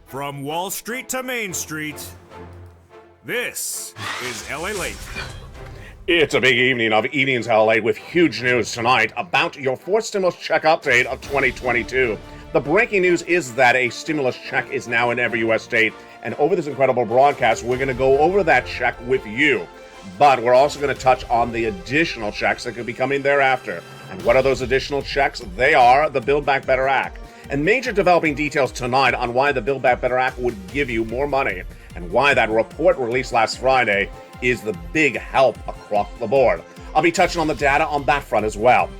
From Wall Street to Main Street, this is Lalate. It's a big evening of Evenings Lalate with huge news tonight about your fourth stimulus check update of 2022. The breaking news is that a stimulus check is now in every U.S. state, and over this incredible broadcast, we're going to go over that check with you. But we're also going to touch on the additional checks that could be coming thereafter. And what are those additional checks? They are the Build Back Better Act. And major developing details tonight on why the Build Back Better Act would give you more money and why that report released last Friday is the big help across the board. I'll be touching on the data on that front as well.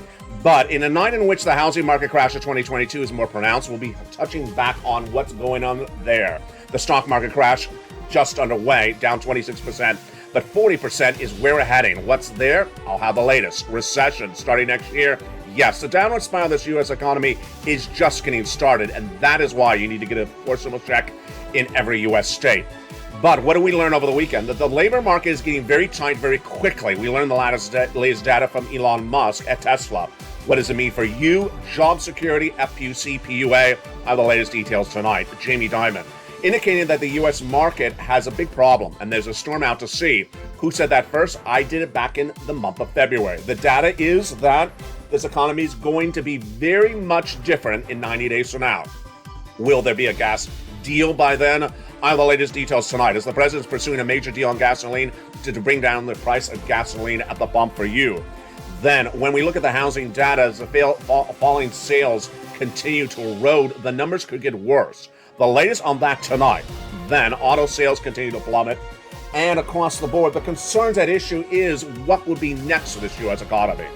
But in a night in which the housing market crash of 2022 is more pronounced, we'll be touching back on what's going on there. The stock market crash just underway, down 26%, but 40% is where we're heading. What's there? I'll have the latest. Recession starting next year. Yes, the downward spiral of this U.S. economy is just getting started, and that is why you need to get a forcible check in every U.S. state. But what did we learn over the weekend? That the labor market is getting very tight very quickly. We learned the latest data from Elon Musk at Tesla. What does it mean for you? Job security, FPUC, PUA. I have the latest details tonight. Jamie Dimon indicating that the U.S. market has a big problem and there's a storm out to sea. Who said that first? I did it back in the month of February. The data is that this economy is going to be very much different in 90 days from now. Will there be a gas deal by then? I have the latest details tonight as the president's pursuing a major deal on gasoline to bring down the price of gasoline at the pump for you. Then, when we look at the housing data, as the falling sales continue to erode, the numbers could get worse. The latest on that tonight. Then, auto sales continue to plummet. And across the board, the concerns at issue is what would be next for this U.S. economy.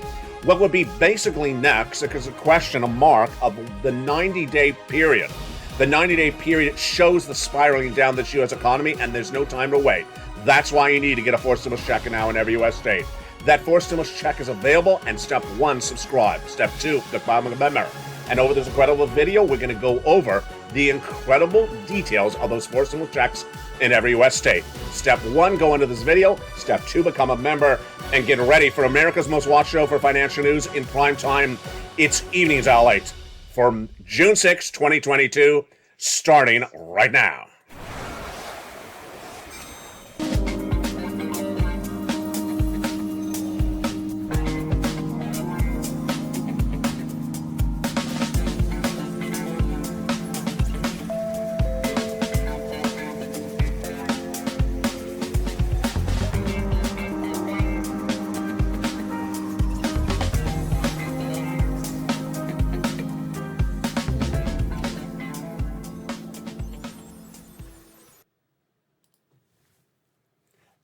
What would be basically next is a question, a mark of the 90-day period. The 90-day period shows the spiraling down this U.S. economy, and there's no time to wait. That's why you need to get a forced stimulus check now in every U.S. state. That forced stimulus check is available, and step 1, subscribe. Step 2, become a member. And over this incredible video, we're going to go over the incredible details of those forced stimulus checks in every U.S. state. Step 1, go into this video. Step 2, become a member. And get ready for America's most watched show for financial news in prime time. It's Evenings Lalate for June 6, 2022, starting right now.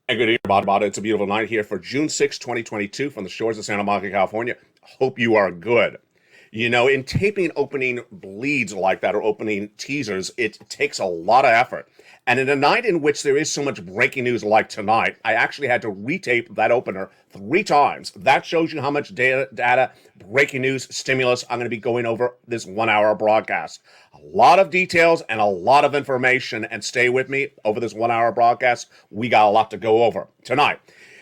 And good evening, everybody. It's a beautiful night here for June 6, 2022 from the shores of Santa Monica, California. Hope you are good. You know, in taping opening bleeds like that or opening teasers, it takes a lot of effort. And in a night in which there is so much breaking news like tonight, I actually had to retape that opener 3 times. That shows you how much data, breaking news, stimulus I'm going to be going over this 1-hour broadcast. A lot of details and a lot of information, and stay with me over this 1-hour broadcast. We got a lot to go over tonight.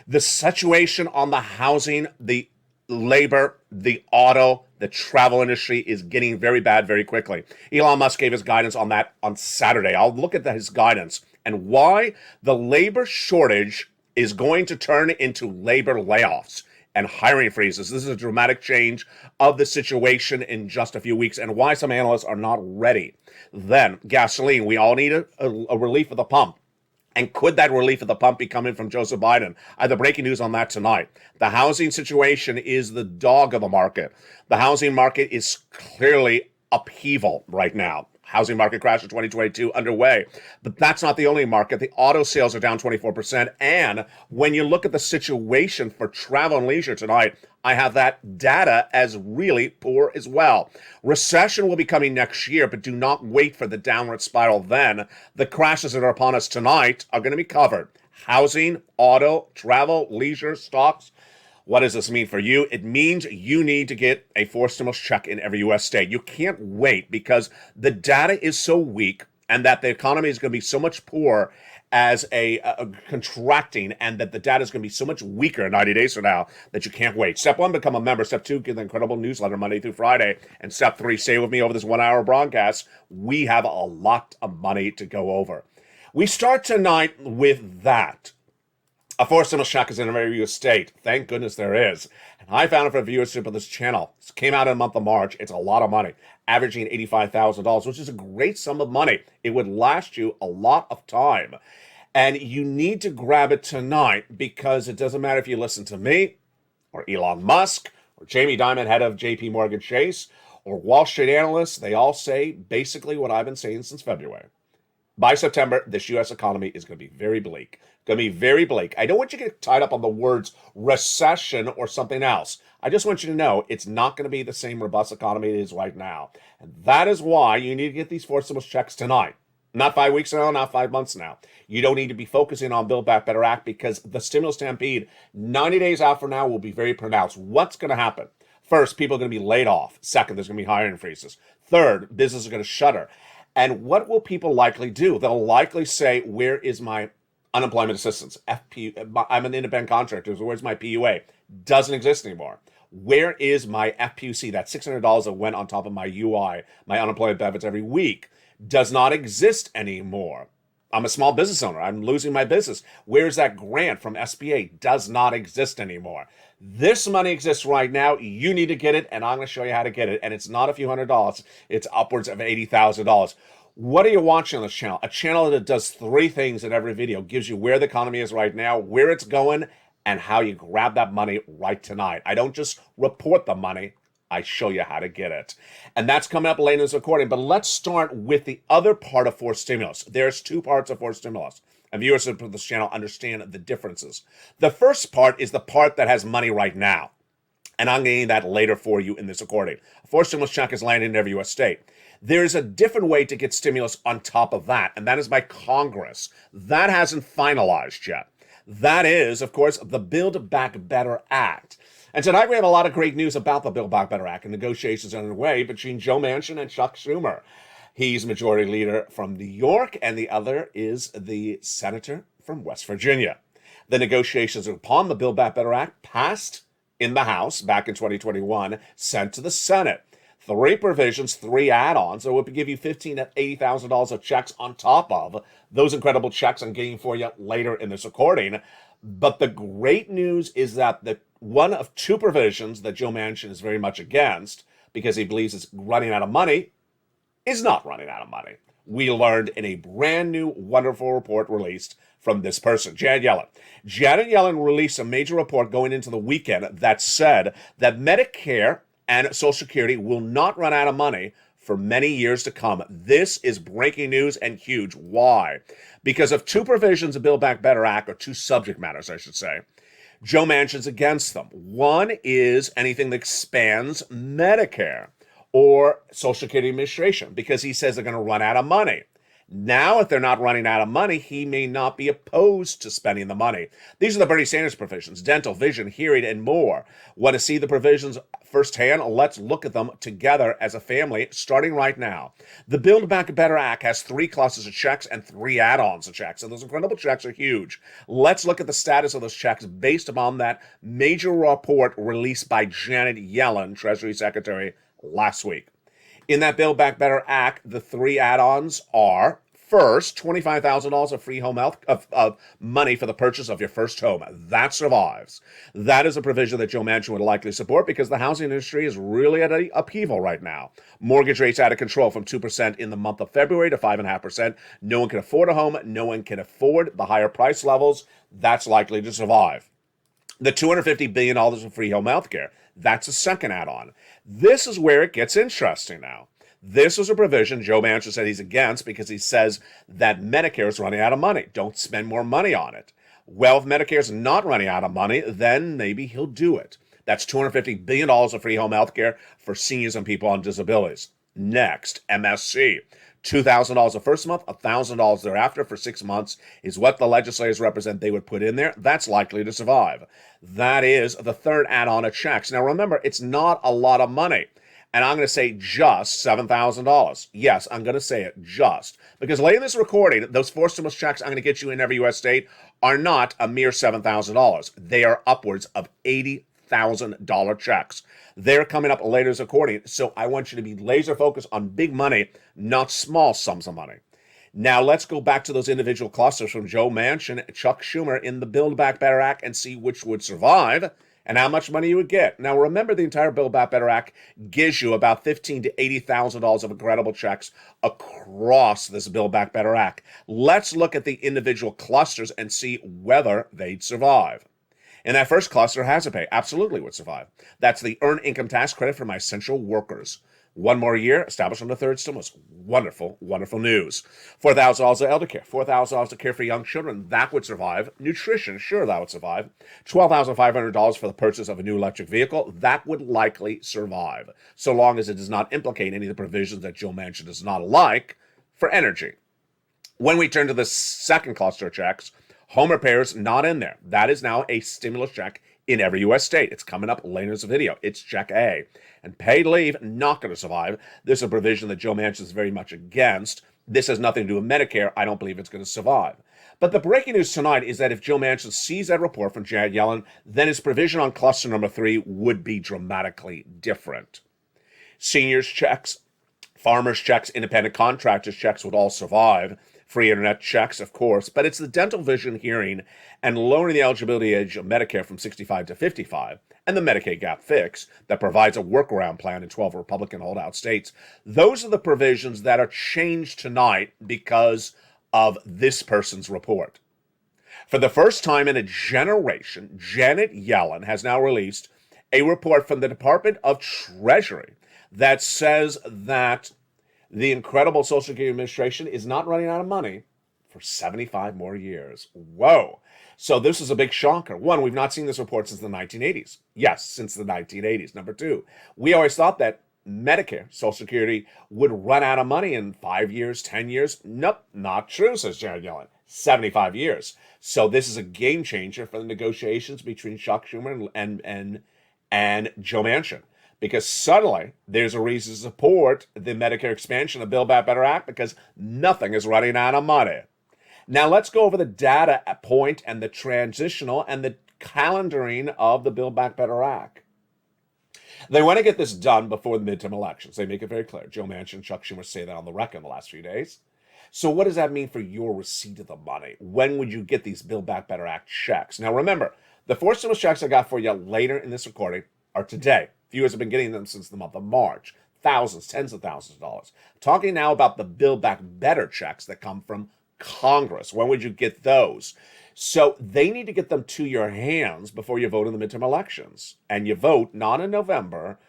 The situation on the housing, the labor, the auto, the travel industry is getting very bad very quickly. Elon Musk gave his guidance on that on Saturday. I'll look at his guidance and why the labor shortage is going to turn into labor layoffs and hiring freezes. This is a dramatic change of the situation in just a few weeks and why some analysts are not ready. Then gasoline, we all need a relief of the pump. And could that relief at the pump be coming from Joseph Biden? I have the breaking news on that tonight. The housing situation is the dog of the market. The housing market is clearly upheaval right now. Housing market crash of 2022 underway. But that's not the only market. The auto sales are down 24%. And when you look at the situation for travel and leisure tonight, I have that data as really poor as well. Recession will be coming next year, but do not wait for the downward spiral then. The crashes that are upon us tonight are going to be covered. Housing, auto, travel, leisure, stocks. What does this mean for you? It means you need to get a forced stimulus check in every U.S. state. You can't wait because the data is so weak and that the economy is going to be so much poorer as a contracting, and that the data is going to be so much weaker in 90 days from now that you can't wait. Step 1, become a member. Step 2, get the incredible newsletter Monday through Friday. And step 3, stay with me over this 1-hour broadcast. We have a lot of money to go over. We start tonight with that. A forced stimulus check is in every state. Thank goodness there is. And I found it for viewership of this channel. It came out in the month of March. It's a lot of money, averaging $85,000, which is a great sum of money. It would last you a lot of time. And you need to grab it tonight, because it doesn't matter if you listen to me or Elon Musk or Jamie Dimon, head of JP Morgan Chase, or Wall Street analysts. They all say basically what I've been saying since February. By September, this U.S. economy is going to be very bleak. Going to be very bleak. I don't want you to get tied up on the words recession or something else. I just want you to know it's not going to be the same robust economy it is right now. And that is why you need to get these forced stimulus checks tonight. Not 5 weeks from now, not 5 months from now. You don't need to be focusing on Build Back Better Act, because the stimulus stampede 90 days out from now will be very pronounced. What's going to happen? First, people are going to be laid off. Second, there's going to be hiring freezes. Third, businesses are going to shutter. And what will people likely do? They'll likely say, where is my unemployment assistance? I'm an independent contractor, so where's my PUA? Doesn't exist anymore. Where is my FPUC? That $600 that went on top of my UI, my unemployment benefits every week, does not exist anymore. I'm a small business owner. I'm losing my business. Where's that grant from SBA? Does not exist anymore. This money exists right now. You need to get it, and I'm going to show you how to get it. And it's not a few $100s. It's upwards of $80,000. What are you watching on this channel? A channel that does 3 things in every video. Gives you where the economy is right now, where it's going, and how you grab that money right tonight. I don't just report the money. I show you how to get it. And that's coming up later in this recording. But let's start with the other part of forced stimulus. There's 2 parts of forced stimulus. And viewers of this channel understand the differences. The first part is the part that has money right now. And I'm getting that later for you in this recording. A forced stimulus check is landing in every U.S. state. There's a different way to get stimulus on top of that, and that is by Congress. That hasn't finalized yet. That is, of course, the Build Back Better Act. And tonight we have a lot of great news about the Build Back Better Act, and negotiations are underway between Joe Manchin and Chuck Schumer. He's majority leader from New York, and the other is the senator from West Virginia. The negotiations upon the Build Back Better Act passed in the House back in 2021, sent to the Senate. 3 provisions, 3 add-ons that would give you $15,000 to $80,000 of checks on top of those incredible checks I'm getting for you later in this recording. But the great news is that the one of 2 provisions that Joe Manchin is very much against, because he believes it's running out of money, is not running out of money. We learned in a brand new, wonderful report released from this person, Janet Yellen. Janet Yellen released a major report going into the weekend that said that Medicare and Social Security will not run out of money for many years to come. This is breaking news and huge. Why? Because of 2 provisions of Build Back Better Act, or 2 subject matters, I should say. Joe Manchin's against them. One is anything that expands Medicare or Social Security Administration, because he says they're going to run out of money. Now, if they're not running out of money, he may not be opposed to spending the money. These are the Bernie Sanders provisions: dental, vision, hearing, and more. Want to see the provisions firsthand? Let's look at them together as a family, starting right now. The Build Back Better Act has 3 classes of checks and 3 add-ons of checks, and those incredible checks are huge. Let's look at the status of those checks based upon that major report released by Janet Yellen, Treasury Secretary, last week. In that Build Back Better Act, the 3 add-ons are, first, $25,000 of free home health of money for the purchase of your first home. That survives. That is a provision that Joe Manchin would likely support, because the housing industry is really at an upheaval right now. Mortgage rates out of control from 2% in the month of February to 5.5%. No one can afford a home. No one can afford the higher price levels. That's likely to survive. The $250 billion of free home health care. That's a second add-on. This is where it gets interesting now. This is a provision Joe Manchin said he's against, because he says that Medicare is running out of money. Don't spend more money on it. Well, if Medicare is not running out of money, then maybe he'll do it. That's $250 billion of free home health care for seniors and people on disabilities. Next, MSC. $2,000 the first month, $1,000 thereafter for 6 months is what the legislators represent they would put in there. That's likely to survive. That is the third add-on of checks. Now remember, it's not a lot of money. And I'm going to say just $7,000. Yes, I'm going to say it just. Because late in this recording, those four stimulus checks I'm going to get you in every U.S. state are not a mere $7,000. They are upwards of $80,000 checks. They're coming up later as recording, so I want you to be laser focused on big money, not small sums of money. Now let's go back to those individual clusters from Joe Manchin, Chuck Schumer in the Build Back Better Act and see which would survive and how much money you would get. Now remember, the entire Build Back Better Act gives you about $15,000 to $80,000 of incredible checks across this Build Back Better Act. Let's look at the individual clusters and see whether they'd survive. And that first cluster, hazard pay, absolutely would survive. That's the Earned Income Tax Credit for my essential workers. One more year, established on the third stimulus. Wonderful, wonderful news. $4,000 of elder care, $4,000 of care for young children. That would survive. Nutrition, sure, that would survive. $12,500 for the purchase of a new electric vehicle. That would likely survive, so long as it does not implicate any of the provisions that Joe Manchin does not like for energy. When we turn to the second cluster of checks, home repairs, not in there. That is now a stimulus check in every U.S. state. It's coming up later in this video. It's check A. And paid leave, not going to survive. This is a provision that Joe Manchin is very much against. This has nothing to do with Medicare. I don't believe it's going to survive. But the breaking news tonight is that if Joe Manchin sees that report from Janet Yellen, then his provision on cluster number 3 would be dramatically different. Seniors checks, farmers checks, independent contractors checks would all survive. Free internet checks, of course, but it's the dental, vision, hearing, and lowering the eligibility age of Medicare from 65 to 55, and the Medicaid gap fix that provides a workaround plan in 12 Republican holdout states. Those are the provisions that are changed tonight because of this person's report. For the first time in a generation, Janet Yellen has now released a report from the Department of Treasury that says that the incredible Social Security Administration is not running out of money for 75 more years. Whoa. So this is a big shocker. One, we've not seen this report since the 1980s. Yes, since the 1980s. Number two, we always thought that Medicare, Social Security, would run out of money in 5 years, 10 years. Nope, not true, says Janet Yellen. 75 years. So this is a game changer for the negotiations between Chuck Schumer and Joe Manchin. Because suddenly there's a reason to support the Medicare expansion of Build Back Better Act because nothing is running out of money. Now let's go over the data point and the transitional and the calendaring of the Build Back Better Act. They want to get this done before the midterm elections. They make it very clear. Joe Manchin and Chuck Schumer say that on the record in the last few days. So what does that mean for your receipt of the money? When would you get these Build Back Better Act checks? Now remember, the 4 stimulus checks I got for you later in this recording are today. Viewers have been getting them since the month of March. Thousands, tens of thousands of dollars. Talking now about the Build Back Better checks that come from Congress. When would you get those? So they need to get them to your hands before you vote in the midterm elections. And you vote not in November,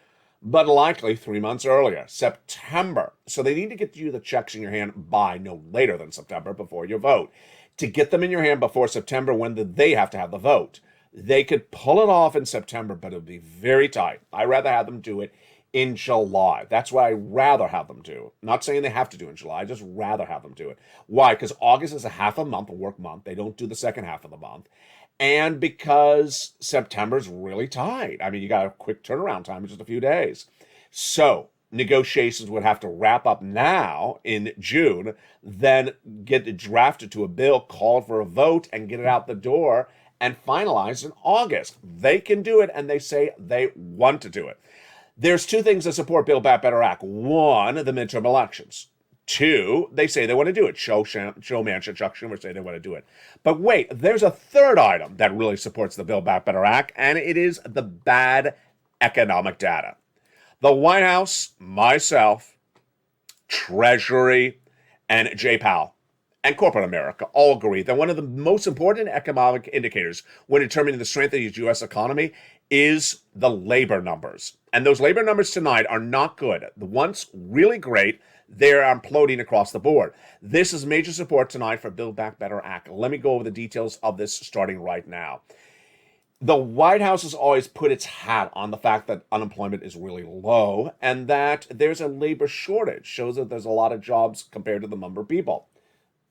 but likely 3 months earlier, September. So they need to get you the checks in your hand by no later than September before you vote. To get them in your hand before September, when they have to have the vote. They could pull it off in September, but it would be very tight. I'd rather have them do it in July. That's what I'd rather have them do. Not saying they have to do it in July. I'd just rather have them do it. Why? Because August is a half a month, a work month. They don't do the second half of the month. And because September's really tight. I mean, you got a quick turnaround time of just a few days. So negotiations would have to wrap up now in June, then get it drafted to a bill, called for a vote, and get it out the door and finalized in August. They can do it, and they say they want to do it. There's 2 things that support Build Back Better Act. 1, the midterm elections. 2, they say they want to do it. Joe Manchin, Chuck Schumer say they want to do it. But wait, there's a third item that really supports the Build Back Better Act, and it is the bad economic data. The White House, myself, Treasury, and Jay Powell, and corporate America all agree that one of the most important economic indicators when determining the strength of the U.S. economy is the labor numbers. And those labor numbers tonight are not good. The ones really great, they're imploding across the board. This is major support tonight for Build Back Better Act. Let me go over the details of this starting right now. The White House has always put its hat on the fact that unemployment is really low and that there's a labor shortage, shows that there's a lot of jobs compared to the number of people.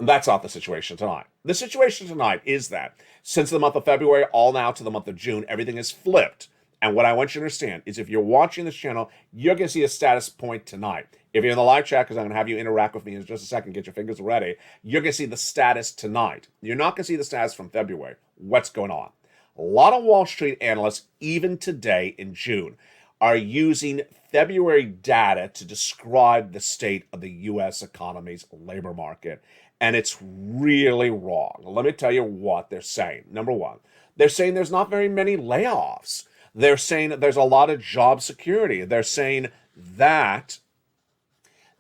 That's not the situation tonight. The situation tonight is that since the month of February, all now to the month of June, everything is flipped. And what I want you to understand is if you're watching this channel, you're going to see a status point tonight. If you're in the live chat, because I'm going to have you interact with me in just a second, get your fingers ready, you're going to see the status tonight. You're not going to see the status from February. What's going on? A lot of Wall Street analysts, even today in June, are using February data to describe the state of the U.S. economy's labor market. And it's really wrong. Let me tell you what they're saying. Number one, they're saying there's not very many layoffs. They're saying that there's a lot of job security. They're saying that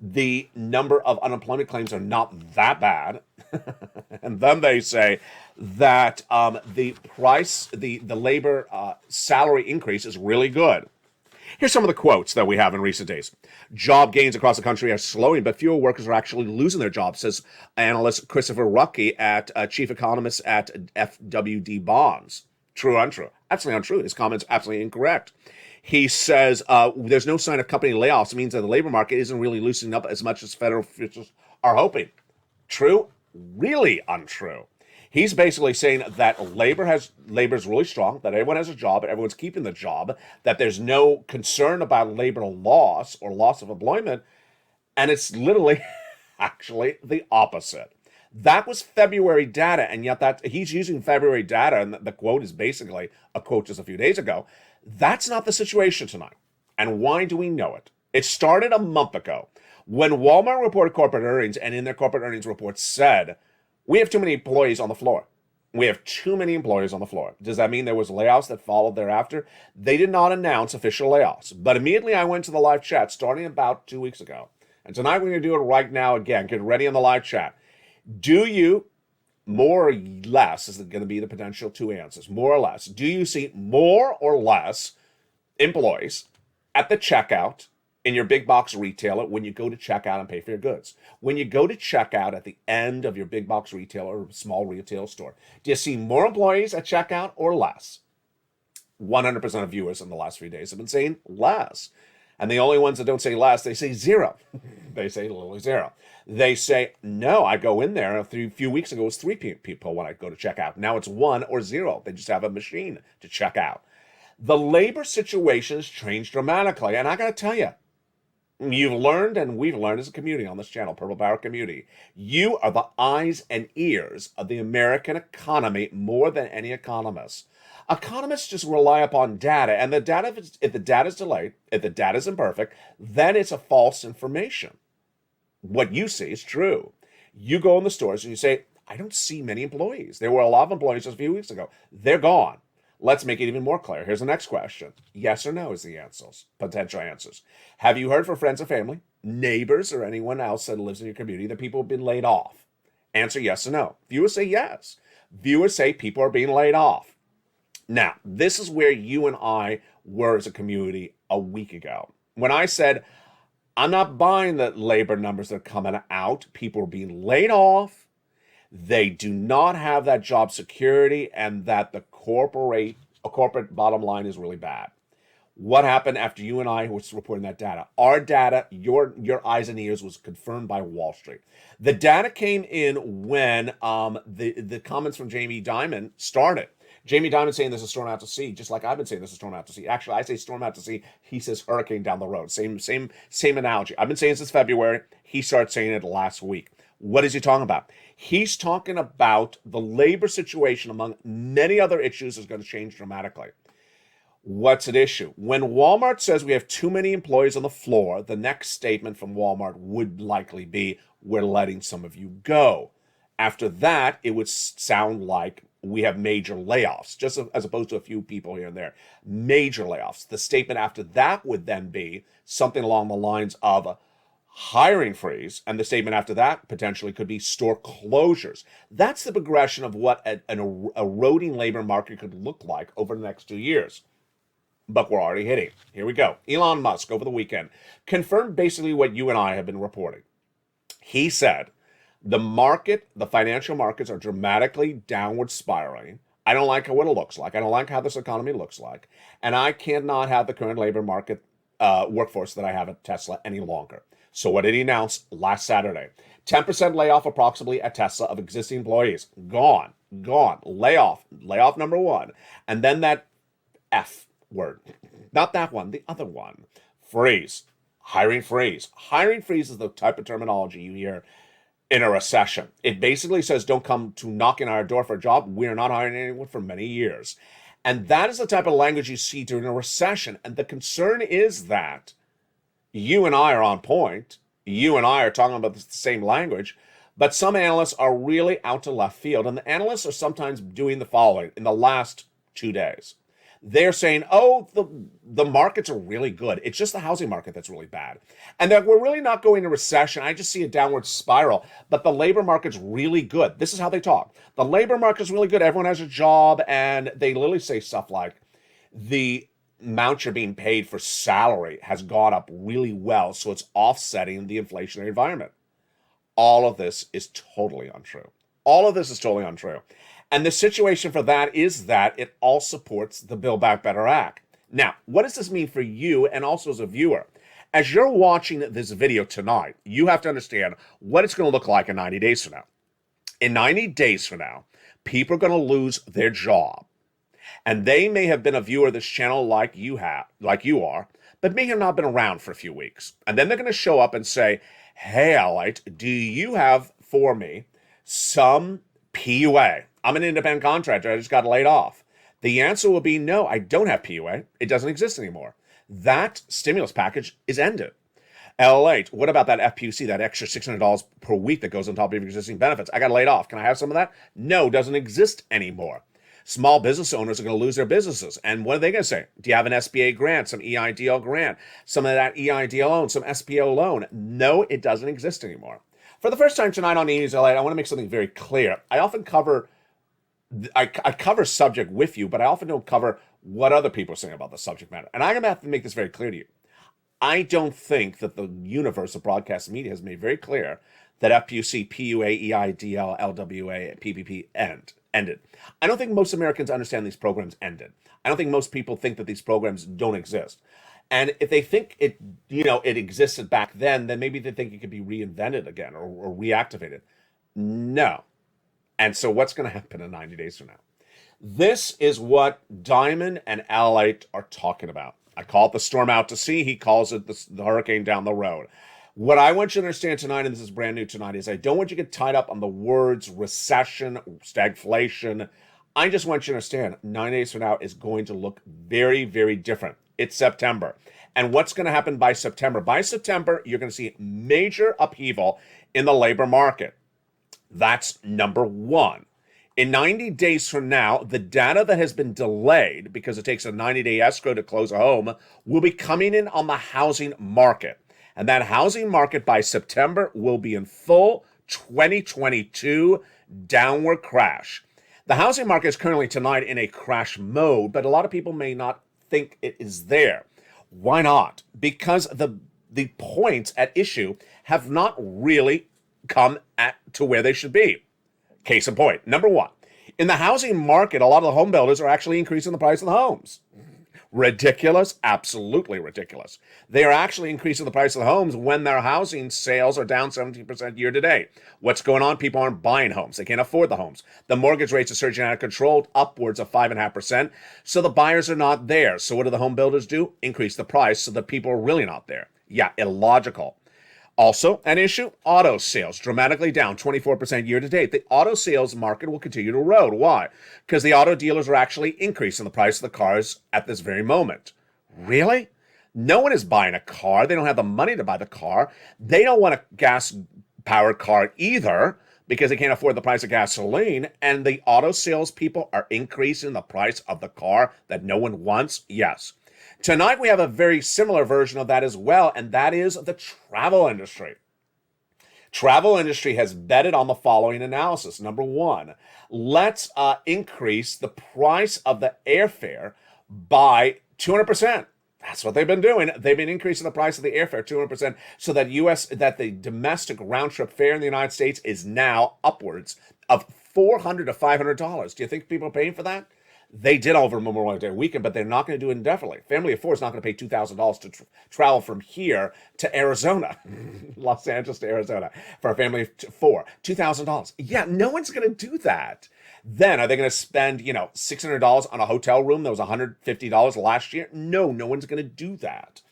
the number of unemployment claims are not that bad. And then they say that the labor salary increase is really good. Here's some of the quotes that we have in recent days. Job gains across the country are slowing, but fewer workers are actually losing their jobs, says analyst Christopher Ruckey, chief economist at FWD Bonds. True or untrue? Absolutely untrue. His comment's absolutely incorrect. He says there's no sign of company layoffs. It means that the labor market isn't really loosening up as much as federal officials are hoping. True? Really untrue. He's basically saying that labor is really strong, that everyone has a job, everyone's keeping the job, that there's no concern about labor loss or loss of employment, and it's literally actually the opposite. That was February data, and yet he's using February data, and the quote is basically a quote just a few days ago. That's not the situation tonight. And why do we know it? It started a month ago when Walmart reported corporate earnings, and in their corporate earnings report said, we have too many employees on the floor. We have too many employees on the floor. Does that mean there was layoffs that followed thereafter? They did not announce official layoffs. But immediately I went to the live chat starting about 2 weeks ago. And tonight we're going to do it right now again. Get ready on the live chat. Do you, more or less, is going to be the potential two answers, more or less. Do you see more or less employees at the checkout in your big box retailer when you go to check out and pay for your goods? When you go to check out at the end of your big box retailer or small retail store, do you see more employees at checkout or less? 100% of viewers in the last few days have been saying less. And the only ones that don't say less, they say zero. They say literally zero. They say, no, I go in there. A few weeks ago, it was 3 people when I go to check out. Now it's 1 or 0. They just have a machine to check out. The labor situation has changed dramatically. And I got to tell you, you've learned, and we've learned as a community on this channel, Purple Power Community, you are the eyes and ears of the American economy more than any economist. Economists just rely upon data, and the data, if the data is delayed, if the data is imperfect, then it's a false information. What you see is true. You go in the stores and you say, I don't see many employees. There were a lot of employees just a few weeks ago. They're gone. Let's make it even more clear. Here's the next question. Yes or no is the answers, potential answers. Have you heard from friends and family, neighbors, or anyone else that lives in your community that people have been laid off? Answer yes or no. Viewers say yes. Viewers say people are being laid off. Now, this is where you and I were as a community a week ago. When I said, I'm not buying the labor numbers that are coming out. People are being laid off. They do not have that job security, and that the corporate bottom line is really bad. What happened after you and I was reporting that data? Our data, your eyes and ears, was confirmed by Wall Street. The data came in when the comments from Jamie Dimon started. Jamie Dimon saying there's a storm out to sea, just like I've been saying there's a storm out to sea. Actually, I say storm out to sea. He says hurricane down the road. Same analogy. I've been saying since February. He started saying it last week. What is he talking about? He's talking about the labor situation, among many other issues, is going to change dramatically. What's at issue? When Walmart says we have too many employees on the floor, the next statement from Walmart would likely be, we're letting some of you go. After that, it would sound like we have major layoffs, just as opposed to a few people here and there. Major layoffs. The statement after that would then be something along the lines of a hiring freeze, and the statement after that potentially could be store closures. That's the progression of what an eroding labor market could look like over the next 2 years. But we're already hitting. Here we go. Elon Musk, over the weekend, confirmed basically what you and I have been reporting. He said, the financial markets are dramatically downward spiraling. I don't like what it looks like. I don't like how this economy looks like. And I cannot have the current labor market workforce that I have at Tesla any longer. So what did he announce last Saturday? 10% layoff approximately at Tesla of existing employees. Gone. Layoff number one. And then that F, word. Not that one, the other one. Freeze. Hiring freeze. Hiring freeze is the type of terminology you hear in a recession. It basically says, don't come to knock on our door for a job. We're not hiring anyone for many years. And that is the type of language you see during a recession. And the concern is that you and I are on point. You and I are talking about the same language. But some analysts are really out to left field. And the analysts are sometimes doing the following in the last 2 days. They're saying, oh, the markets are really good. It's just the housing market that's really bad. And that we're really not going to recession. I just see a downward spiral. But the labor market's really good. This is how they talk. The labor market's really good. Everyone has a job. And they literally say stuff like, the amount you're being paid for salary has gone up really well. So it's offsetting the inflationary environment. All of this is totally untrue. All of this is totally untrue. And the situation for that is that it all supports the Build Back Better Act. Now, what does this mean for you and also as a viewer? As you're watching this video tonight, you have to understand what it's going to look like in 90 days from now. In 90 days from now, people are going to lose their job. And they may have been a viewer of this channel like you are, but may have not been around for a few weeks. And then they're going to show up and say, hey, Lalate, do you have for me some PUA? I'm an independent contractor. I just got laid off. The answer will be no, I don't have PUA. It doesn't exist anymore. That stimulus package is ended. Lalate, what about that FPUC, that extra $600 per week that goes on top of your existing benefits? I got laid off. Can I have some of that? No, doesn't exist anymore. Small business owners are going to lose their businesses. And what are they going to say? Do you have an SBA grant, some EIDL grant, some of that EIDL loan, some SPO loan? No, it doesn't exist anymore. For the first time tonight on News Lalate, I want to make something very clear. I often cover subject with you, but I often don't cover what other people are saying about the subject matter. And I'm going to have to make this very clear to you. I don't think that the universe of broadcast media has made very clear that FPUC, PUA, EIDL, LWA, PPP ended. I don't think most Americans understand these programs ended. I don't think most people think that these programs don't exist. And if they think it existed back then maybe they think it could be reinvented again or reactivated. No. And so what's going to happen in 90 days from now? This is what Diamond and Lalate are talking about. I call it the storm out to sea. He calls it the hurricane down the road. What I want you to understand tonight, and this is brand new tonight, is I don't want you to get tied up on the words recession, stagflation. I just want you to understand 9 days from now is going to look very, very different. It's September. And what's going to happen by September? By September, you're going to see major upheaval in the labor market. That's number one. In 90 days from now, the data that has been delayed because it takes a 90-day escrow to close a home will be coming in on the housing market. And that housing market by September will be in full 2022 downward crash. The housing market is currently tonight in a crash mode, but a lot of people may not think it is there. Why not? Because the points at issue have not really come to where they should be. Case in point, number one, in the housing market, a lot of the home builders are actually increasing the price of the homes. Ridiculous? Absolutely ridiculous. They are actually increasing the price of the homes when their housing sales are down 17% year to date. What's going on? People aren't buying homes. They can't afford the homes. The mortgage rates are surging out of control, upwards of 5.5%. So the buyers are not there. So what do the home builders do? Increase the price so that people are really not there. Yeah, illogical. Also, an issue, auto sales dramatically down 24% year to date. The auto sales market will continue to erode. Why? Because the auto dealers are actually increasing the price of the cars at this very moment. Really? No one is buying a car. They don't have the money to buy the car. They don't want a gas-powered car either because they can't afford the price of gasoline. And the auto sales people are increasing the price of the car that no one wants? Yes. Tonight, we have a very similar version of that as well, and that is the travel industry. Travel industry has betted on the following analysis. Number one, let's increase the price of the airfare by 200%. That's what they've been doing. They've been increasing the price of the airfare 200% so that the domestic round-trip fare in the United States is now upwards of $400 to $500. Do you think people are paying for that? They did over Memorial Day weekend, but they're not going to do it indefinitely. Family of four is not going to pay $2,000 to travel from here to Arizona, Los Angeles to Arizona, for a family of four. $2,000. Yeah, no one's going to do that. Then are they going to spend, $600 on a hotel room that was $150 last year? No, no one's going to do that.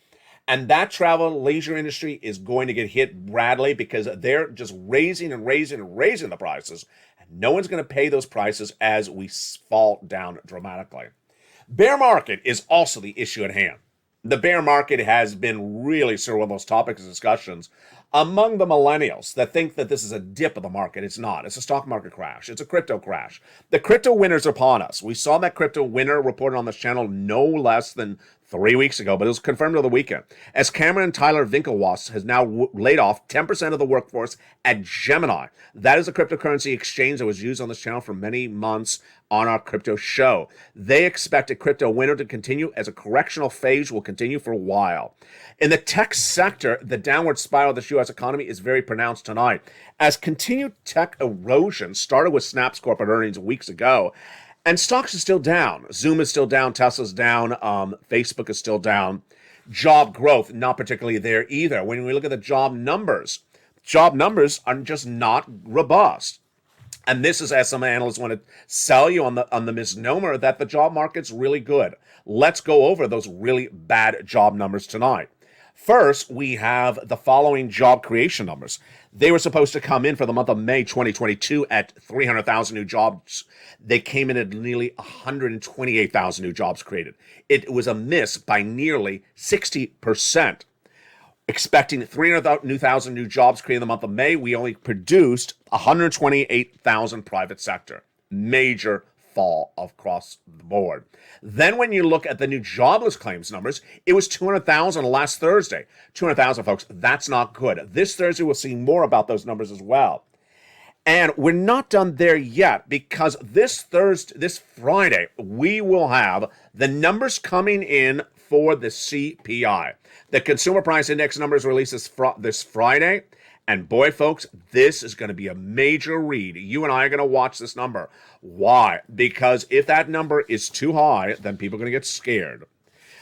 And that travel leisure industry is going to get hit badly because they're just raising the prices. And no one's going to pay those prices as we fall down dramatically. Bear market is also the issue at hand. The bear market has been really sort of one of those topics of discussions among the millennials that think that this is a dip of the market. It's not. It's a stock market crash. It's a crypto crash. The crypto winner's upon us. We saw that crypto winner reported on this channel no less than 3 weeks ago, but it was confirmed over the weekend. As Cameron Tyler Winklevoss has now laid off 10% of the workforce at Gemini. That is a cryptocurrency exchange that was used on this channel for many months on our crypto show. They expect a crypto winter to continue as a correctional phase will continue for a while. In the tech sector, the downward spiral of the U.S. economy is very pronounced tonight. As continued tech erosion started with Snap's corporate earnings weeks ago, and stocks are still down. Zoom is still down. Tesla's down. Facebook is still down. Job growth, not particularly there either. When we look at the job numbers are just not robust. And this is, as some analysts want to sell you on the misnomer that the job market's really good. Let's go over those really bad job numbers tonight. First, we have the following job creation numbers. They were supposed to come in for the month of May 2022 at 300,000 new jobs. They came in at nearly 128,000 new jobs created. It was a miss by nearly 60%. Expecting 300,000 new jobs created in the month of May, we only produced 128,000 private sector. Major fall across the board. Then when you look at the new jobless claims numbers, it was 200,000 last Thursday. 200,000, folks, that's not good. This Thursday, we'll see more about those numbers as well. And we're not done there yet because this Friday, we will have the numbers coming in for the CPI. The Consumer Price Index numbers released this Friday. And boy, folks, this is going to be a major read. You and I are going to watch this number. Why? Because if that number is too high, then people are going to get scared.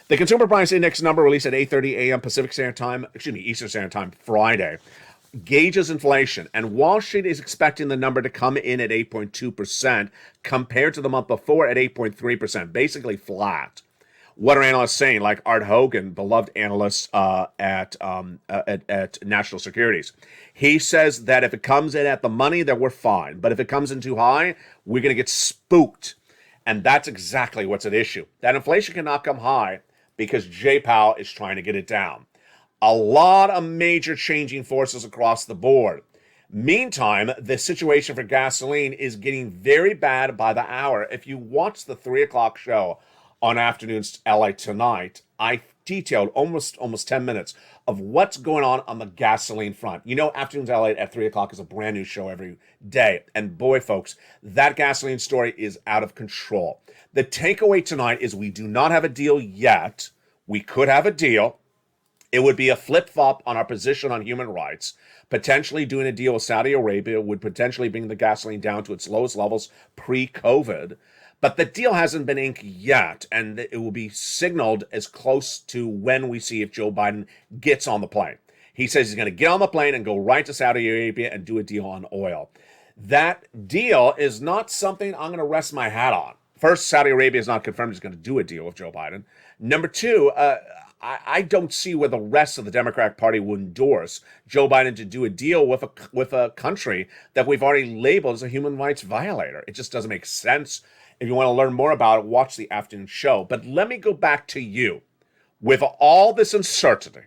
The Consumer Price Index number released at 8:30 a.m. Eastern Standard Time, Friday, gauges inflation. And Wall Street is expecting the number to come in at 8.2% compared to the month before at 8.3%, basically flat. What are analysts saying? Like Art Hogan, beloved analyst at National Securities. He says that if it comes in at the money, then we're fine. But if it comes in too high, we're going to get spooked. And that's exactly what's at issue. That inflation cannot come high because Jay Powell is trying to get it down. A lot of major changing forces across the board. Meantime, the situation for gasoline is getting very bad by the hour. If you watch the 3 o'clock show on Afternoons LA Tonight, I detailed almost 10 minutes of what's going on the gasoline front. You know, Afternoons LA at 3 o'clock is a brand new show every day. And boy, folks, that gasoline story is out of control. The takeaway tonight is we do not have a deal yet. We could have a deal. It would be a flip-flop on our position on human rights. Potentially doing a deal with Saudi Arabia would potentially bring the gasoline down to its lowest levels pre-COVID. But the deal hasn't been inked yet, and it will be signaled as close to when we see if Joe Biden gets on the plane. He says he's going to get on the plane and go right to Saudi Arabia and do a deal on oil. That deal is not something I'm going to rest my hat on. First, Saudi Arabia is not confirmed he's going to do a deal with Joe Biden. Number two, I don't see where the rest of the Democratic Party will endorse Joe Biden to do a deal with a country that we've already labeled as a human rights violator. It just doesn't make sense. If you want to learn more about it, watch the afternoon show. But let me go back to you. With all this uncertainty,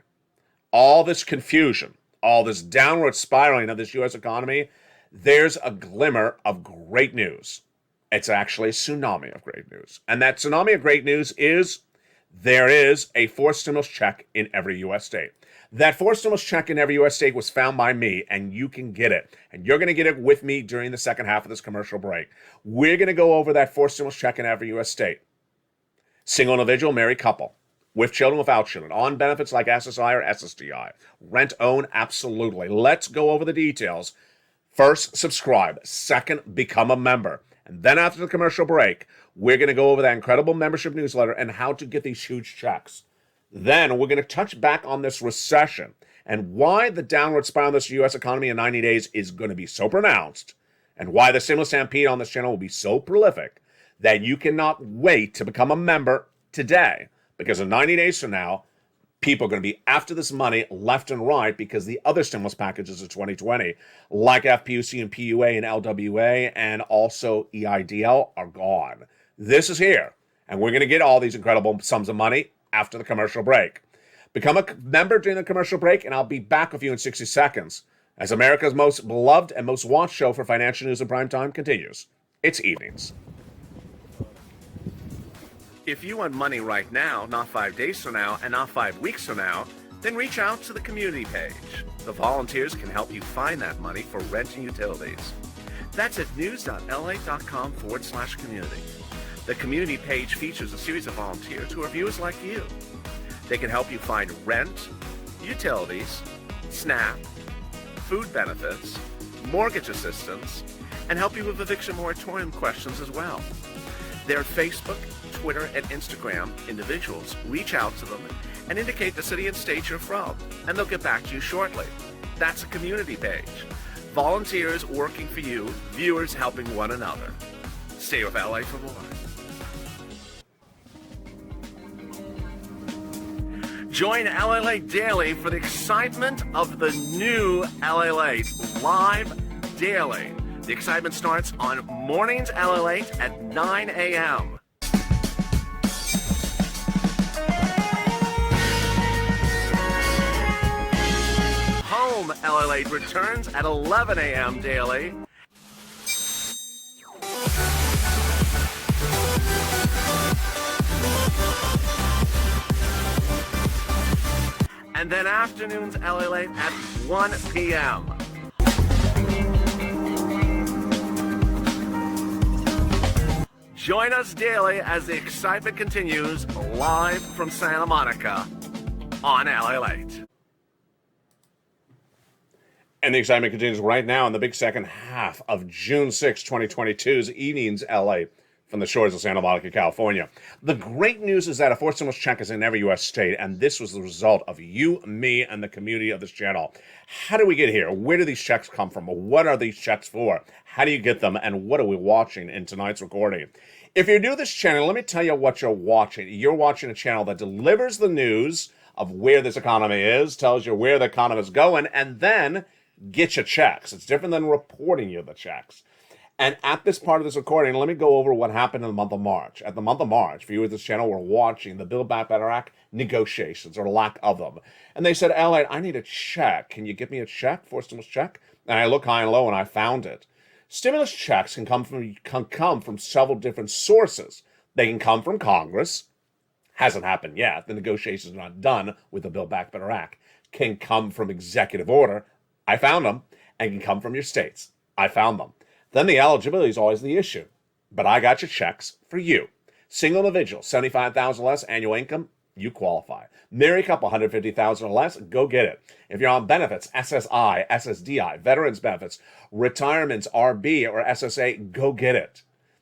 all this confusion, all this downward spiraling of this U.S. economy, there's a glimmer of great news. It's actually a tsunami of great news. And that tsunami of great news is there is a forced stimulus check in every U.S. state. That forced stimulus check in every U.S. state was found by me, and you can get it. And you're going to get it with me during the second half of this commercial break. We're going to go over that forced stimulus check in every U.S. state. Single individual, married couple, with children, without children, on benefits like SSI or SSDI, rent, own, absolutely. Let's go over the details. First, subscribe. Second, become a member. And then after the commercial break, we're going to go over that incredible membership newsletter and how to get these huge checks. Then we're going to touch back on this recession and why the downward spiral in this U.S. economy in 90 days is going to be so pronounced, and why the stimulus stampede on this channel will be so prolific that you cannot wait to become a member today. Because in 90 days from now, people are going to be after this money left and right because the other stimulus packages of 2020, like FPUC and PUA and LWA and also EIDL, are gone. This is here, and we're going to get all these incredible sums of money after the commercial break. Become a member during the commercial break, and I'll be back with you in 60 seconds as America's most beloved and most watched show for financial news in prime time continues. It's Evenings. If you want money right now, not 5 days from now, and not 5 weeks from now, then reach out to the community page. The volunteers can help you find that money for rent and utilities. That's at news.la.com/community. The community page features a series of volunteers who are viewers like you. They can help you find rent, utilities, SNAP, food benefits, mortgage assistance, and help you with eviction moratorium questions as well. Their Facebook, Twitter, and Instagram individuals reach out to them and indicate the city and state you're from, and they'll get back to you shortly. That's a community page. Volunteers working for you, viewers helping one another. Stay with LA for more. Join Lalate Daily for the excitement of the new Lalate live daily. The excitement starts on mornings Lalate at 9 a.m. Home Lalate returns at 11 a.m. daily. And then afternoons Lalate at 1 p.m. Join us daily as the excitement continues live from Santa Monica on Lalate. And the excitement continues right now in the big second half of June 6, 2022's Evenings LA from the shores of Santa Monica, California. The great news is that a forced stimulus check is in every U.S. state, and this was the result of you, me, and the community of this channel. How do we get here? Where do these checks come from? What are these checks for? How do you get them? And what are we watching in tonight's recording? If you're new to this channel, let me tell you what you're watching. You're watching a channel that delivers the news of where this economy is, tells you where the economy is going, and then get your checks. It's different than reporting you the checks. And at this part of this recording, let me go over what happened in the month of March. At the month of March, viewers of this channel were watching the Build Back Better Act negotiations, or lack of them. And they said, Lalate, I need a check. Can you give me a check for a stimulus check? And I look high and low, and I found it. Stimulus checks can come from several different sources. They can come from Congress. Hasn't happened yet. The negotiations are not done with the Build Back Better Act. Can come from executive order. I found them. And can come from your states. I found them. Then the eligibility is always the issue. But I got your checks for you. Single individual, $75,000 less annual income, you qualify. Married couple, $150,000 or less, go get it. If you're on benefits, SSI, SSDI, veterans benefits, retirements, RB or SSA, go get it.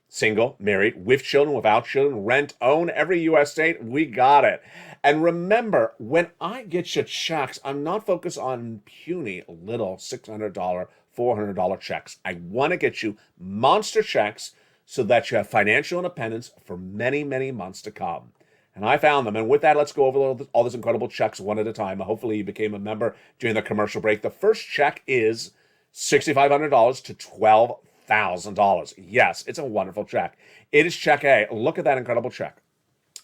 Single, married, with children, without children, rent, own, every U.S. state, we got it. And remember, when I get your checks, I'm not focused on puny little $600, $400 checks. I want to get you monster checks so that you have financial independence for many, many months to come. And I found them. And with that, let's go over all these incredible checks one at a time. Hopefully you became a member during the commercial break. The first check is $6,500 to $12,000. Yes, it's a wonderful check. It is check A. Look at that incredible check.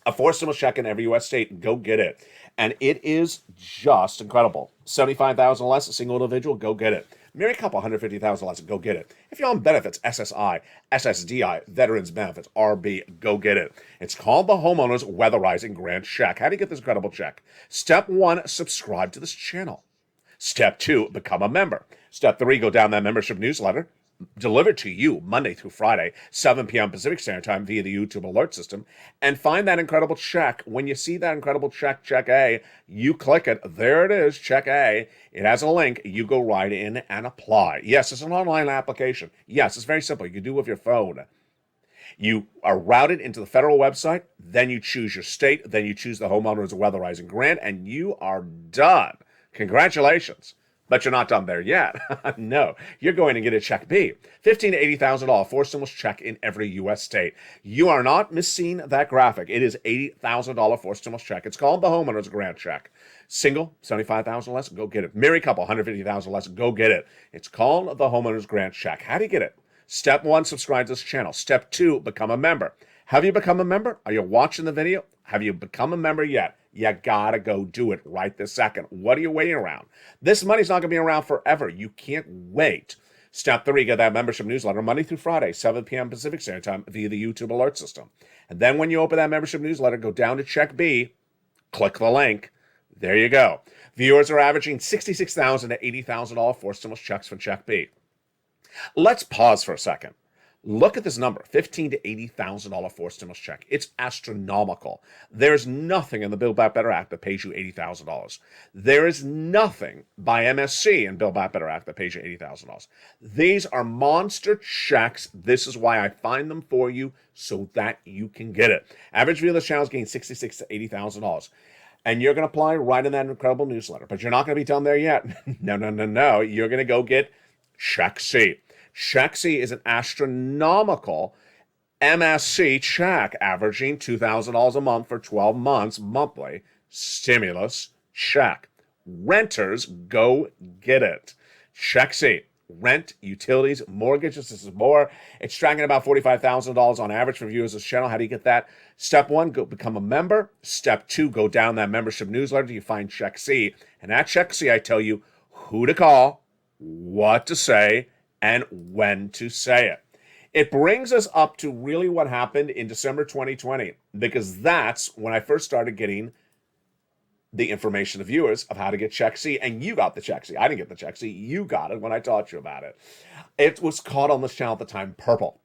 A forced stimulus check in every U.S. state. Go get it. And it is just incredible. $75,000 less, a single individual, go get it. Married couple, $150,000 less, go get it. If you're on benefits, SSI, SSDI, veterans benefits, RB, go get it. It's called the Homeowners Weatherizing Grant Check. How do you get this incredible check? Step 1, subscribe to this channel. Step 2, become a member. Step 3, go down that membership newsletter, delivered to you Monday through Friday, 7 p.m. Pacific Standard Time via the YouTube alert system, and find that incredible check. When you see that incredible check, check A, you click it. There it is, check A. It has a link. You go right in and apply. Yes, it's an online application. Yes, it's very simple. You can do it with your phone. You are routed into the federal website, then you choose your state, then you choose the homeowners weatherizing grant, and you are done. Congratulations. But you're not done there yet. No, you're going to get a check B. $15,000 to $80,000 forced stimulus check in every U.S. state. You are not missing that graphic. It is $80,000 forced stimulus check. It's called the homeowners grant check. Single, $75,000 less, go get it. Married couple, $150,000 less, go get it. It's called the homeowners grant check. How do you get it? Step 1, subscribe to this channel. Step 2, become a member. Have you become a member? Are you watching the video? Have you become a member yet? You gotta go do it right this second. What are you waiting around? This money's not gonna be around forever. You can't wait. Step 3, get that membership newsletter Monday through Friday, 7 p.m. Pacific Standard Time via the YouTube alert system. And then when you open that membership newsletter, go down to check B, click the link. There you go. Viewers are averaging $66,000 to $80,000 forced stimulus checks from check B. Let's pause for a second. Look at this number, $15,000 to $80,000 forced stimulus check. It's astronomical. There's nothing in the Build Back Better Act that pays you $80,000. There is nothing by MSC in Build Back Better Act that pays you $80,000. These are monster checks. This is why I find them for you so that you can get it. Average viewer of this channel is getting $66,000 to $80,000. And you're going to apply right in that incredible newsletter. But you're not going to be done there yet. No. You're going to go get Check C. Check C is an astronomical MSC check, averaging $2,000 a month for 12 months monthly stimulus check. Renters, go get it. Check C. Rent, utilities, mortgages, this is more. It's tracking about $45,000 on average for viewers of this channel. How do you get that? Step 1, go become a member. Step 2, go down that membership newsletter. You find Check C. And at Check C, I tell you who to call, what to say, and when to say it. It brings us up to really what happened in December 2020, because that's when I first started getting the information to viewers of how to get Check C, and you got the Check C. I didn't get the Check C. You got it when I taught you about it. It was called on this channel at the time purple.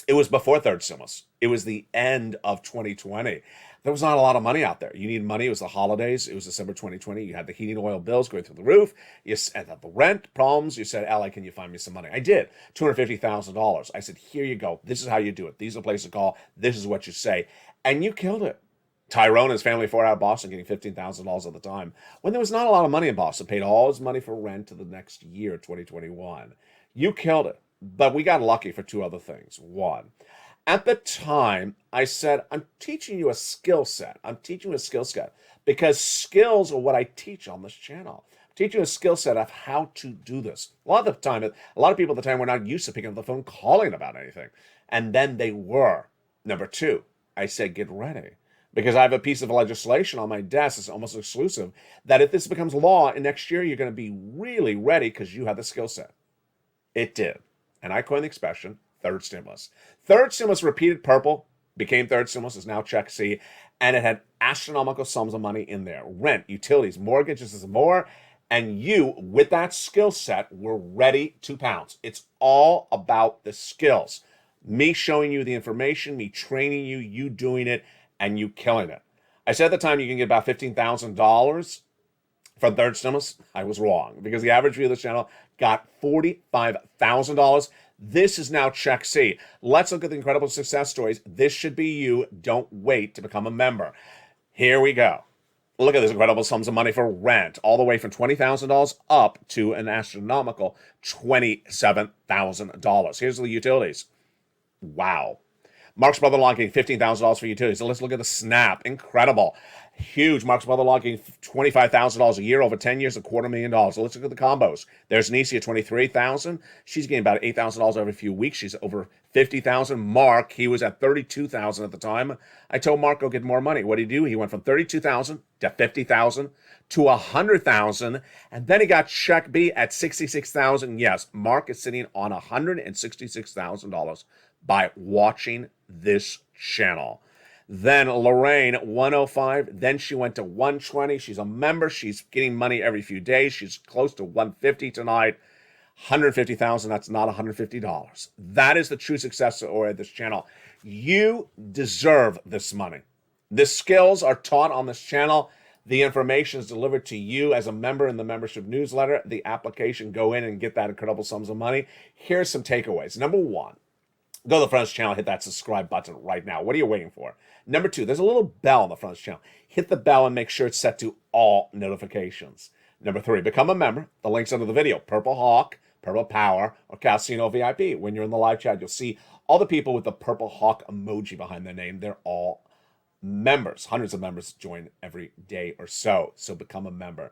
It was before third stimulus. It was the end of 2020. There was not a lot of money out there. You needed money. It was the holidays. It was December 2020. You had the heating oil bills going through the roof. You had the rent problems. You said, Ally, can you find me some money? I did. $250,000. I said, here you go. This is how you do it. These are places to call. This is what you say. And you killed it. Tyrone and his family 4 out of Boston getting $15,000 at the time, when there was not a lot of money in Boston, paid all his money for rent to the next year, 2021. You killed it. But we got lucky for 2 other things. 1, at the time, I said, I'm teaching you a skill set. I'm teaching you a skill set because skills are what I teach on this channel. I'm teaching you a skill set of how to do this. A lot of people at the time were not used to picking up the phone, calling about anything. And then they were. Number 2, I said, get ready. Because I have a piece of legislation on my desk, it's almost exclusive, that if this becomes law in next year, you're going to be really ready because you have the skill set. It did. And I coined the expression, third stimulus. Third stimulus repeated purple, became third stimulus, is now Check C, and it had astronomical sums of money in there. Rent, utilities, mortgages, is more, and you, with that skill set, were ready to pounce. It's all about the skills. Me showing you the information, me training you, you doing it, and you killing it. I said at the time you can get about $15,000 from third stimulus. I was wrong, because the average viewer of this channel got $45,000. This is now Check C. Let's look at the incredible success stories. This should be you. Don't wait to become a member. Here we go. Look at this incredible sums of money for rent, all the way from $20,000 up to an astronomical $27,000. Here's the utilities. Wow. Mark's brother-in-law getting $15,000 for utilities. So let's look at the SNAP. Incredible. Huge. Mark's brother-in-law getting $25,000 a year over 10 years, $250,000. So let's look at the combos. There's Nisi at $23,000. She's getting about $8,000 every few weeks. She's over $50,000. Mark, he was at $32,000 at the time. I told Mark, go get more money. What did he do? He went from $32,000 to $50,000 to $100,000. And then he got Check B at $66,000. Yes, Mark is sitting on $166,000 by watching this channel. Then Lorraine, 105. Then she went to 120. She's a member. She's getting money every few days. She's close to 150 tonight. 150,000. That's not $150. That is the true success story of this channel. You deserve this money. The skills are taught on this channel. The information is delivered to you as a member in the membership newsletter. The application, go in and get that incredible sums of money. Here's some takeaways. Number 1. Go to the Front's channel, hit that subscribe button right now. What are you waiting for? Number 2, there's a little bell on the Front's channel. Hit the bell and make sure it's set to all notifications. Number 3, become a member. The link's under the video. Purple Hawk, Purple Power, or Casino VIP. When you're in the live chat, you'll see all the people with the Purple Hawk emoji behind their name. They're all members. Hundreds of members join every day or so. So become a member.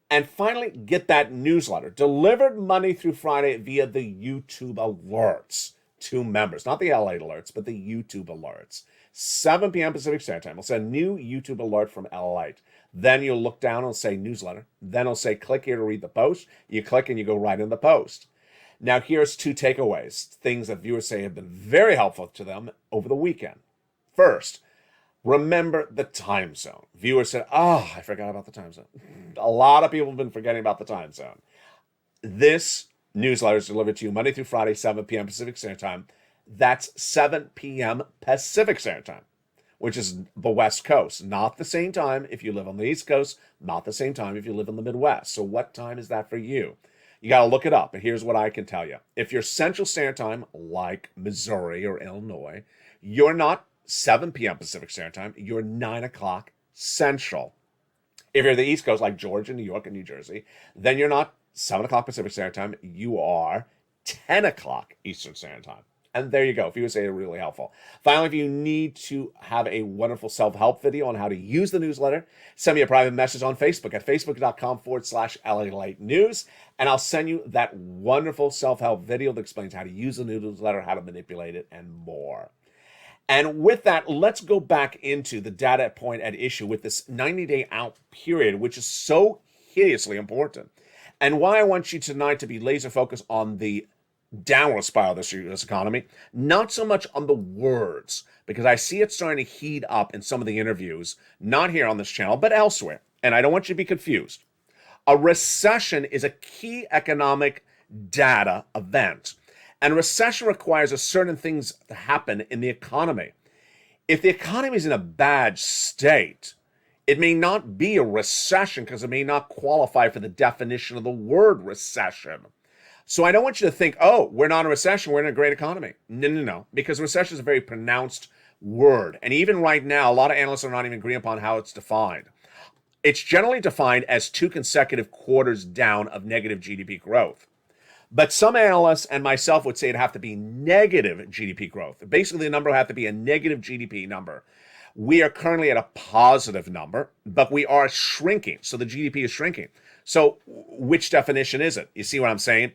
And finally, get that newsletter delivered Monday through Friday via the YouTube alerts to members. Not the LA alerts, but the YouTube alerts. 7 p.m. Pacific Standard Time. We'll send a new YouTube alert from Lalate. Then you'll look down, it'll say newsletter. Then it'll say click here to read the post. You click and you go right in the post. Now here's 2 takeaways, things that viewers say have been very helpful to them over the weekend. First, remember the time zone. Viewers said, I forgot about the time zone. A lot of people have been forgetting about the time zone. This newsletter is delivered to you Monday through Friday, 7 p.m. Pacific Standard Time. That's 7 p.m. Pacific Standard Time, which is the West Coast. Not the same time if you live on the East Coast, not the same time if you live in the Midwest. So what time is that for you? You got to look it up. And here's what I can tell you. If you're Central Standard Time, like Missouri or Illinois, you're not 7 p.m. Pacific Standard Time, you're 9 o'clock Central. If you're the East Coast, like Georgia, New York, and New Jersey, then you're not 7 o'clock Pacific Standard Time, you are 10 o'clock Eastern Standard Time. And there you go. If you would say they're really helpful. Finally, if you need to have a wonderful self-help video on how to use the newsletter, send me a private message on Facebook at facebook.com/Lalate News, and I'll send you that wonderful self-help video that explains how to use the newsletter, how to manipulate it, and more. And with that, let's go back into the data point at issue with this 90-day out period, which is so hideously important. And why I want you tonight to be laser focused on the downward spiral of this U.S. economy, not so much on the words, because I see it starting to heat up in some of the interviews, not here on this channel, but elsewhere. And I don't want you to be confused. A recession is a key economic data event. And a recession requires a certain things to happen in the economy. If the economy is in a bad state, it may not be a recession because it may not qualify for the definition of the word recession. So I don't want you to think, we're not in a recession, we're in a great economy. No, because recession is a very pronounced word. And even right now, a lot of analysts are not even agreeing upon how it's defined. It's generally defined as 2 consecutive quarters down of negative GDP growth. But some analysts and myself would say it'd have to be negative GDP growth. Basically, the number would have to be a negative GDP number. We are currently at a positive number, but we are shrinking. So the GDP is shrinking. So which definition is it? You see what I'm saying?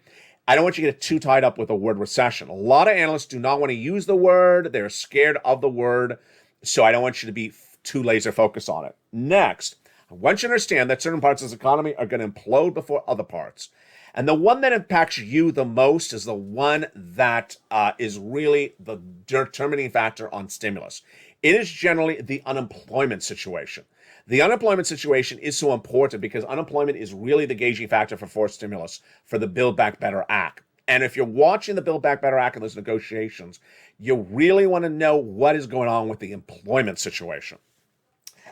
I don't want you to get too tied up with the word recession. A lot of analysts do not want to use the word. They're scared of the word. So I don't want you to be too laser focused on it. Next, I want you to understand that certain parts of this economy are going to implode before other parts. And the one that impacts you the most is the one that is really the determining factor on stimulus. It is generally the unemployment situation. The unemployment situation is so important because unemployment is really the gauging factor for forced stimulus for the Build Back Better Act. And if you're watching the Build Back Better Act and those negotiations, you really want to know what is going on with the employment situation.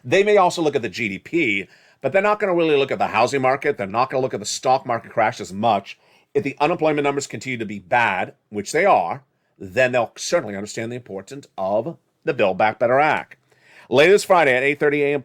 They may also look at the GDP, but they're not going to really look at the housing market. They're not going to look at the stock market crash as much. If the unemployment numbers continue to be bad, which they are, then they'll certainly understand the importance of the Build Back Better Act. Later this Friday at 8:30 a.m.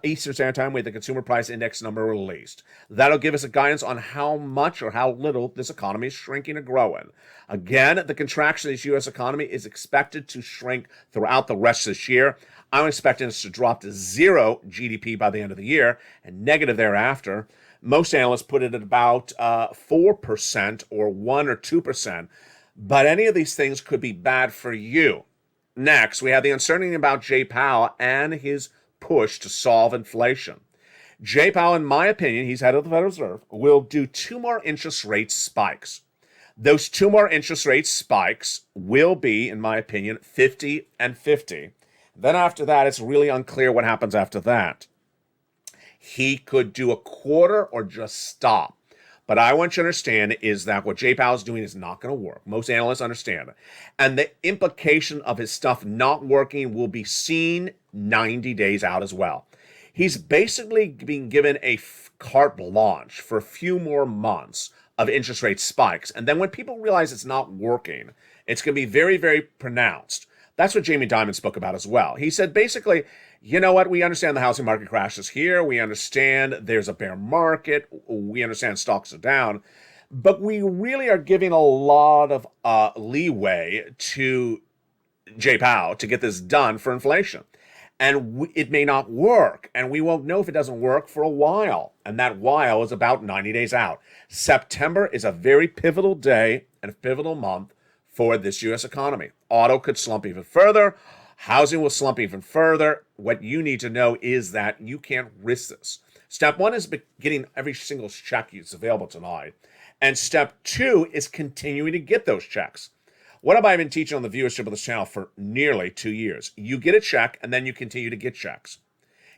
Eastern Standard Time, we have the Consumer Price Index number released. That'll give us a guidance on how much or how little this economy is shrinking or growing. Again, the contraction of this U.S. economy is expected to shrink throughout the rest of this year. I'm expecting us to drop to 0 GDP by the end of the year and negative thereafter. Most analysts put it at about 4% or 1 or 2%. But any of these things could be bad for you. Next, we have the uncertainty about Jay Powell and his push to solve inflation. Jay Powell, in my opinion, he's head of the Federal Reserve, will do 2 more interest rate spikes. Those 2 more interest rate spikes will be, in my opinion, 50 and 50. Then after that, it's really unclear what happens after that. He could do a quarter or just stop. But I want you to understand is that what Jay Powell is doing is not going to work. Most analysts understand it. And the implication of his stuff not working will be seen 90 days out as well. He's basically being given a carte blanche for a few more months of interest rate spikes. And then when people realize it's not working, it's going to be very, very pronounced. That's what Jamie Dimon spoke about as well. He said, basically, you know what? We understand the housing market crash is here. We understand there's a bear market. We understand stocks are down. But we really are giving a lot of leeway to Jay Powell to get this done for inflation. And it may not work. And we won't know if it doesn't work for a while. And that while is about 90 days out. September is a very pivotal day and a pivotal month for this U.S. economy. Auto could slump even further. Housing will slump even further. What you need to know is that you can't risk this. Step one is getting every single check that's available tonight. And step two is continuing to get those checks. What have I been teaching on the viewership of this channel for nearly 2 years? You get a check, and then you continue to get checks.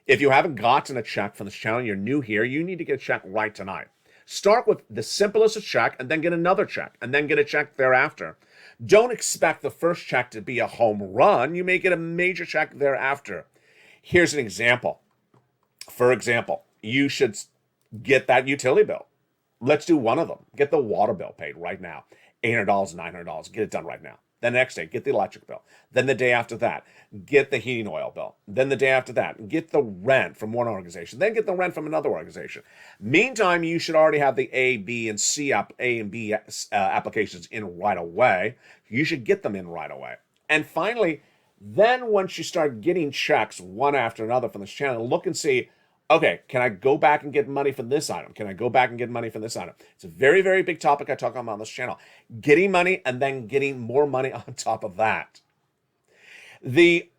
If you haven't gotten a check from this channel, you're new here, you need to get a check right tonight. Start with the simplest check, and then get another check, and then get a check thereafter. Don't expect the first check to be a home run. You may get a major check thereafter. Here's an example. For example, you should get that utility bill. Let's do one of them. Get the water bill paid right now. $800, $900. Get it done right now. The next day, get the electric bill. Then the day after that, get the heating oil bill. Then the day after that, get the rent from one organization. Then get the rent from another organization. Meantime, you should already have the A, B, and C applications in right away. You should get them in right away. And finally, then once you start getting checks one after another from this channel, look and see, okay, can I go back and get money from this item? Can I go back and get money from this item? It's a very, very big topic I talk about on this channel. Getting money and then getting more money on top of that. The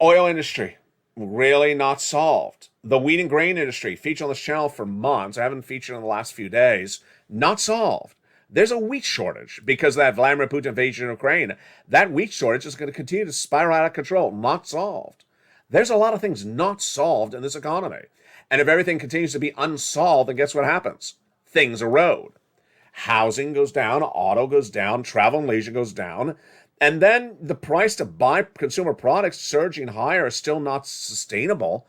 oil industry, really not solved. The wheat and grain industry, featured on this channel for months. I haven't featured in the last few days. Not solved. There's a wheat shortage because of that Vladimir Putin invasion of Ukraine. That wheat shortage is going to continue to spiral out of control. Not solved. There's a lot of things not solved in this economy. And if everything continues to be unsolved, then guess what happens? Things erode. Housing goes down, auto goes down, travel and leisure goes down, and then the price to buy consumer products surging higher is still not sustainable.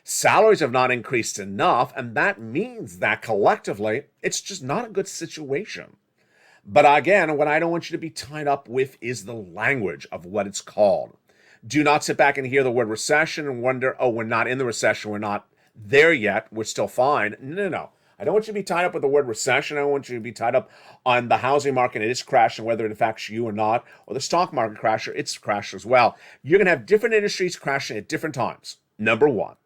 Salaries have not increased enough, and that means that collectively, it's just not a good situation. But again, what I don't want you to be tied up with is the language of what it's called. Do not sit back and hear the word recession and wonder, oh, we're not in the recession, we're not there yet, we're still fine. No. I don't want you to be tied up with the word recession. I don't want you to be tied up on the housing market, it is crashing, whether it affects you or not, or the stock market crasher, it's crashed as well. You're going to have different industries crashing at different times, number one.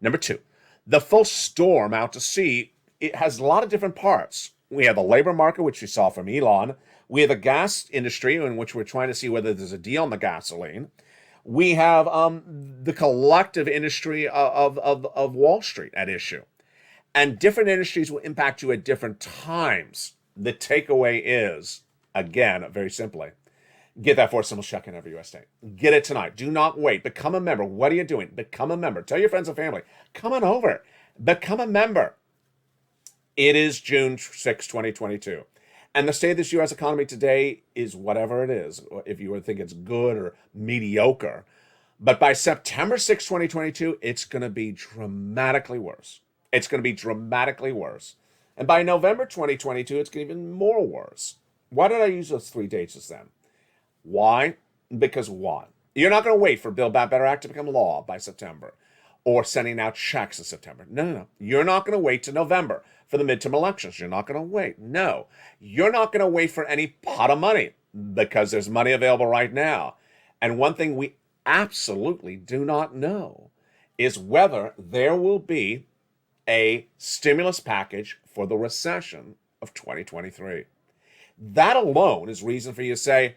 Number two, the full storm out to sea, it has a lot of different parts. We have the labor market, which we saw from Elon. We have the gas industry, in which we're trying to see whether there's a deal on the gasoline. We have the collective industry of Wall Street at issue. And different industries will impact you at different times. The takeaway is, again, very simply, get that forced stimulus check in every U.S. state. Get it tonight. Do not wait. Become a member. What are you doing? Become a member. Tell your friends and family. Come on over. Become a member. It is June 6, 2022. And the state of this U.S. economy today is whatever it is, if you would think it's good or mediocre. But by September 6, 2022, it's going to be dramatically worse. It's going to be dramatically worse. And by November 2022, it's going to be even more worse. Why did I use those 3 dates just then? Why? Because one, you're not going to wait for Build Back Better Act to become law by September or sending out checks in September. No. You're not going to wait to November for the midterm elections. You're not going to wait. No. You're not going to wait for any pot of money because there's money available right now. And one thing we absolutely do not know is whether there will be a stimulus package for the recession of 2023. That alone is reason for you to say,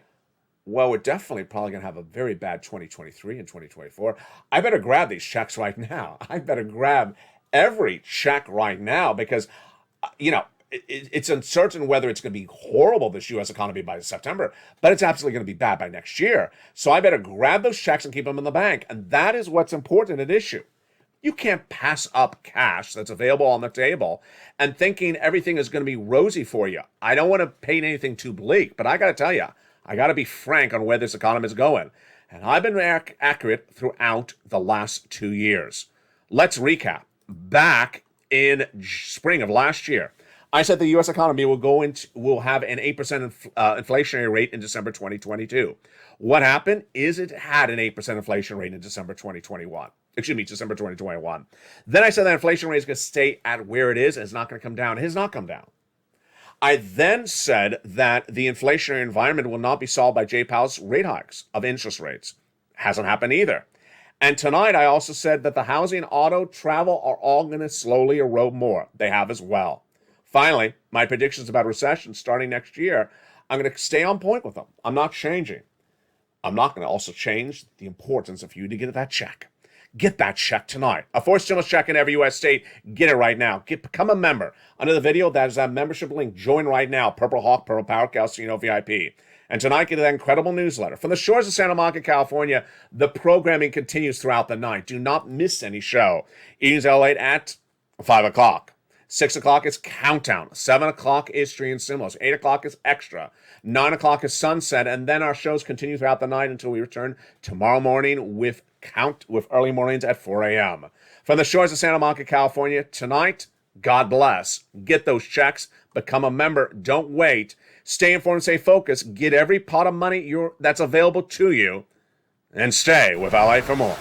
well, we're definitely probably going to have a very bad 2023 and 2024. I better grab these checks right now. I better grab every check right now because, it's uncertain whether it's going to be horrible, this U.S. economy, by September, but it's absolutely going to be bad by next year. So I better grab those checks and keep them in the bank. And that is what's important at issue. You can't pass up cash that's available on the table and thinking everything is going to be rosy for you. I don't want to paint anything too bleak, but I got to tell you, I got to be frank on where this economy is going. And I've been accurate throughout the last 2 years. Let's recap. Back in spring of last year, I said the U.S. economy will have an 8% inflationary rate in December 2022. What happened is it had an 8% inflation rate in December 2021. Excuse me, December 2021. Then I said that inflation rate is going to stay at where it is and it's not going to come down. It has not come down. I then said that the inflationary environment will not be solved by Jay Powell's rate hikes of interest rates. Hasn't happened either. And tonight I also said that the housing, auto, travel are all going to slowly erode more. They have as well. Finally, my predictions about recession starting next year, I'm going to stay on point with them. I'm not changing. I'm not going to also change the importance of you to get that check. Get that check tonight. A forced stimulus check in every U.S. state. Get it right now. Become a member. Under the video, that is that membership link. Join right now. Purple Hawk, Purple Power, Calcino VIP. And tonight, get that incredible newsletter. From the shores of Santa Monica, California, the programming continues throughout the night. Do not miss any show. Evenings Lalate at 5 o'clock. 6 o'clock is Countdown. 7 o'clock is Tree and Stimulus. 8 o'clock is Extra. 9 o'clock is Sunset. And then our shows continue throughout the night until we return tomorrow morning with early mornings at 4 a.m. From the shores of Santa Monica, California, tonight, God bless. Get those checks. Become a member. Don't wait. Stay informed, stay focused. Get every pot of money that's available to you. And stay with Lalate for more.